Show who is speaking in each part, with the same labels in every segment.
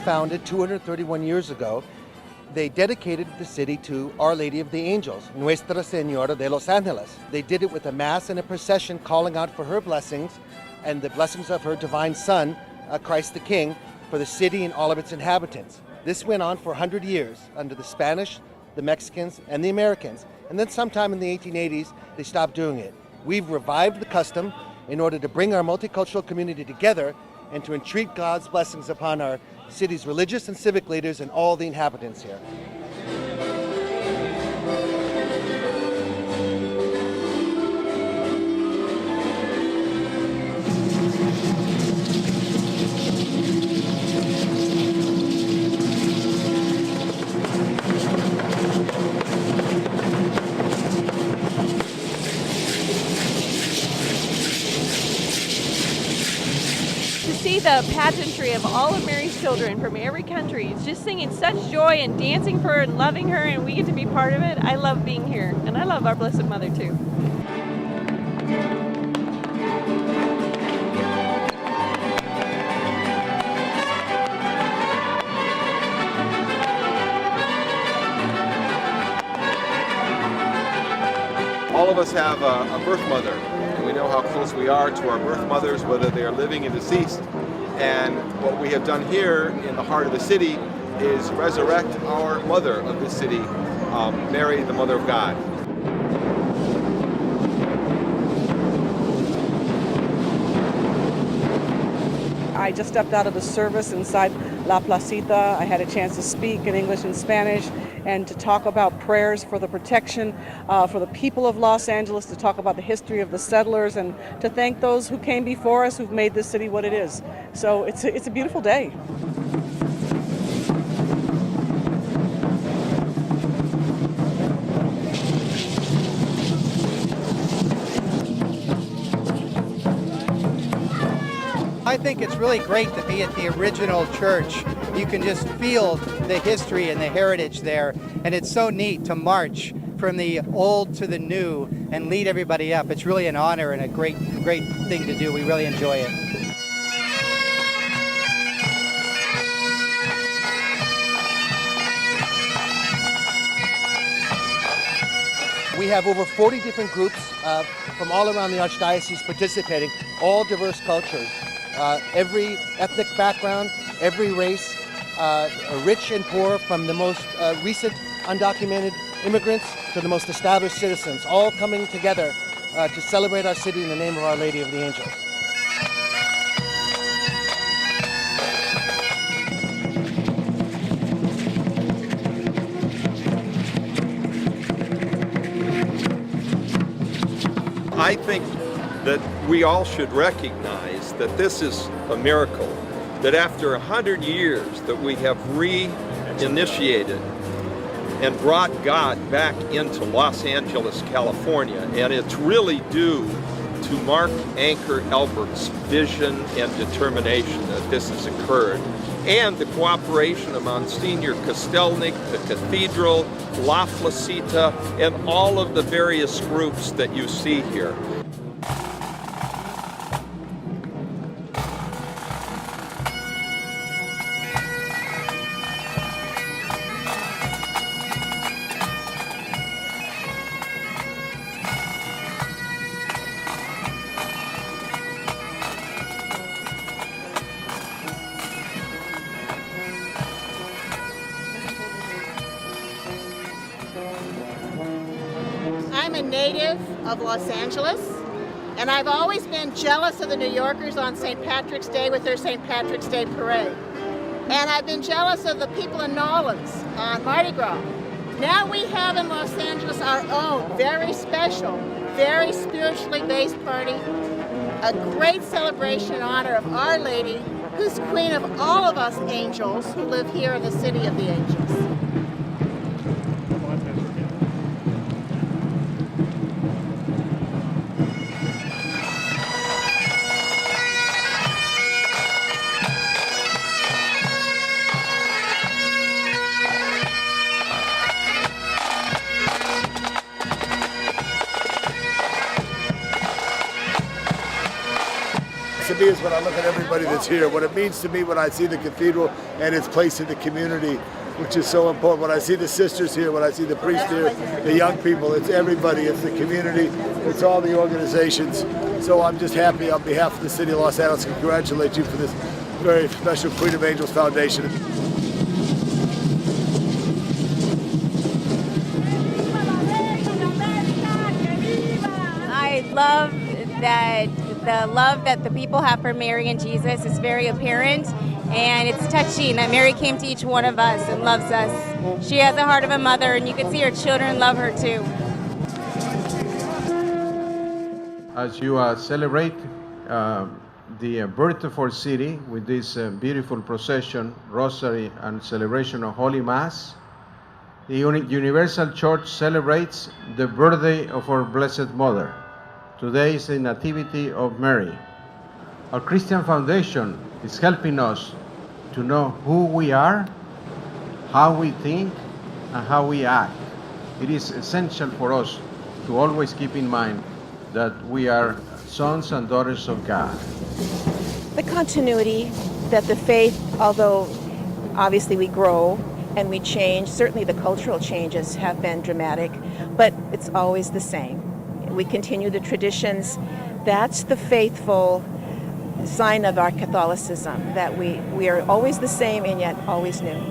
Speaker 1: founded 231 years ago. They dedicated the city to Our Lady of the Angels, Nuestra Señora de los Ángeles. They did it with a mass and a procession calling out for her blessings and the blessings of her divine Son, Christ the King, for the city and all of its inhabitants. This went on for 100 years under the Spanish, the Mexicans, and the Americans. And then sometime in the 1880s, they stopped doing it. We've revived the custom in order to bring our multicultural community together and to entreat God's blessings upon our city's religious and civic leaders and all the inhabitants here.
Speaker 2: See the pageantry of all of Mary's children from every country. It's just singing such joy and dancing for her and loving her, and we get to be part of it. I love being here, and I love our Blessed Mother too.
Speaker 3: All of us have a birth mother, and we know how close we are to our birth mothers, whether they are living or deceased. And what we have done here in the heart of the city is resurrect our mother of this city, Mary, the Mother of God.
Speaker 4: I just stepped out of the service inside La Placita. I had a chance to speak in English and Spanish and to talk about prayers for the protection for the people of Los Angeles, to talk about the history of the settlers, and to thank those who came before us who've made this city what it is. So it's a beautiful day.
Speaker 5: I think it's really great to be at the original church. You can just feel the history and the heritage there, and it's so neat to march from the old to the new and lead everybody up. It's really an honor and a great thing to do. We really enjoy it.
Speaker 1: We have over 40 different groups from all around the Archdiocese participating, all diverse cultures. Every ethnic background, every race, rich and poor, from the most recent undocumented immigrants to the most established citizens, all coming together to celebrate our city in the name of Our Lady of the Angels.
Speaker 3: I think that we all should recognize that this is a miracle, that after 100 years that we have reinitiated and brought God back into Los Angeles, California, and it's really due to Mark Anchor Albert's vision and determination that this has occurred, and the cooperation of Monsignor Kostelnik, the Cathedral, La Placita, and all of the various groups that you see here.
Speaker 6: I'm a native of Los Angeles, and I've always been jealous of the New Yorkers on St. Patrick's Day with their St. Patrick's Day parade. And I've been jealous of the people in New Orleans on Mardi Gras. Now we have in Los Angeles our own very special, very spiritually based party, a great celebration in honor of Our Lady, who's queen of all of us angels who live here in the city of the angels.
Speaker 3: It's a
Speaker 7: me is when I look at everybody that's here, what it means to me when I see the cathedral and its place in the community, which is so important. When I see the sisters here, when I see the priests here, the young people, it's everybody, it's the community, it's all the organizations. So I'm just happy on behalf of the City of Los Angeles to congratulate you for this very special Queen of Angels Foundation.
Speaker 8: I love that the love that the people have for Mary and Jesus is very apparent, and it's touching that Mary came to each one of us and loves us. She has the heart of a mother, and you can see her children love her too.
Speaker 9: As you celebrate the birth of our city with this beautiful procession, rosary, and celebration of Holy Mass, the Universal Church celebrates the birthday of our Blessed Mother. Today is the Nativity of Mary. Our Christian Foundation is helping us to know who we are, how we think, and how we act. It is essential for us to always keep in mind that we are sons and daughters of God.
Speaker 10: The continuity that the faith, although obviously we grow and we change, certainly the cultural changes have been dramatic, but it's always the same. We continue the traditions. That's the faithful sign of our Catholicism, that we are always the same and yet always new.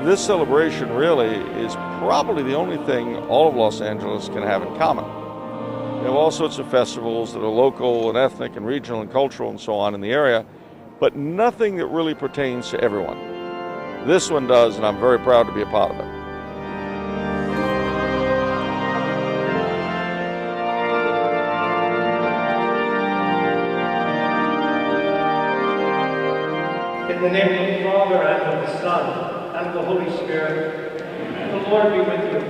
Speaker 11: This celebration really is probably the only thing all of Los Angeles can have in common. We have all sorts of festivals that are local and ethnic and regional and cultural and so on in the area, but nothing that really pertains to everyone. This one does, and I'm very proud to be a part of it.
Speaker 12: In the name of the Father, and of the Son, and the Holy Spirit, the Lord be with you.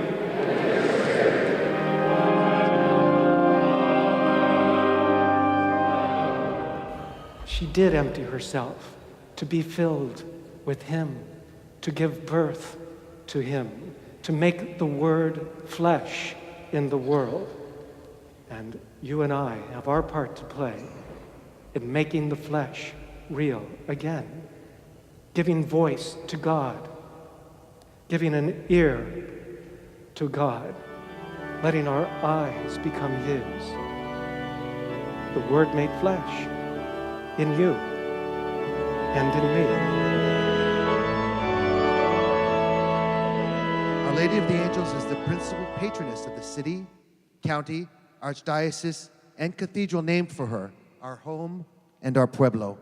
Speaker 12: She did empty herself to be filled with Him, to give birth to Him, to make the Word flesh in the world. And you and I have our part to play in making the flesh real again, giving voice to God, giving an ear to God, letting our eyes become His. The Word made flesh in you and in me.
Speaker 1: Our Lady of the Angels is the principal patroness of the city, county, archdiocese, and cathedral named for her, our home and our pueblo.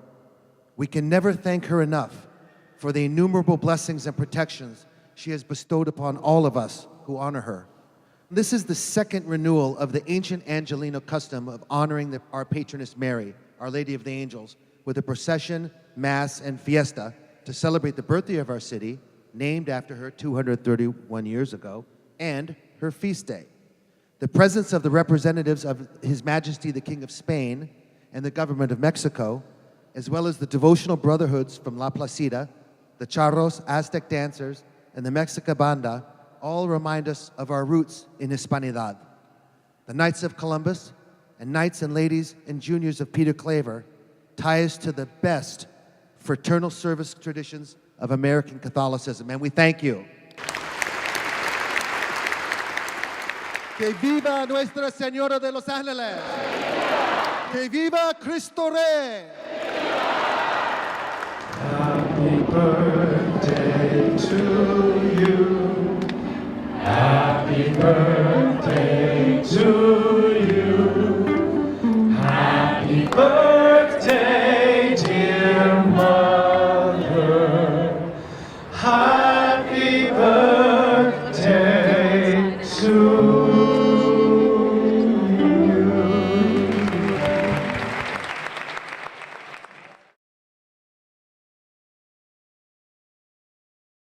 Speaker 1: We can never thank her enough for the innumerable blessings and protections she has bestowed upon all of us who honor her. This is the second renewal of the ancient Angelino custom of honoring our patroness Mary, Our Lady of the Angels, with a procession, mass, and fiesta to celebrate the birthday of our city, named after her 231 years ago, and her feast day. The presence of the representatives of His Majesty the King of Spain and the government of Mexico, as well as the devotional brotherhoods from La Placida, the Charros, Aztec dancers, and the Mexica Banda, all remind us of our roots in Hispanidad. The Knights of Columbus and Knights and Ladies and Juniors of Peter Claver tie us to the best fraternal service traditions of American Catholicism, and we thank you. Que viva Nuestra Señora de Los Ángeles! Que viva Cristo Rey!
Speaker 12: Happy birthday to you. Happy birthday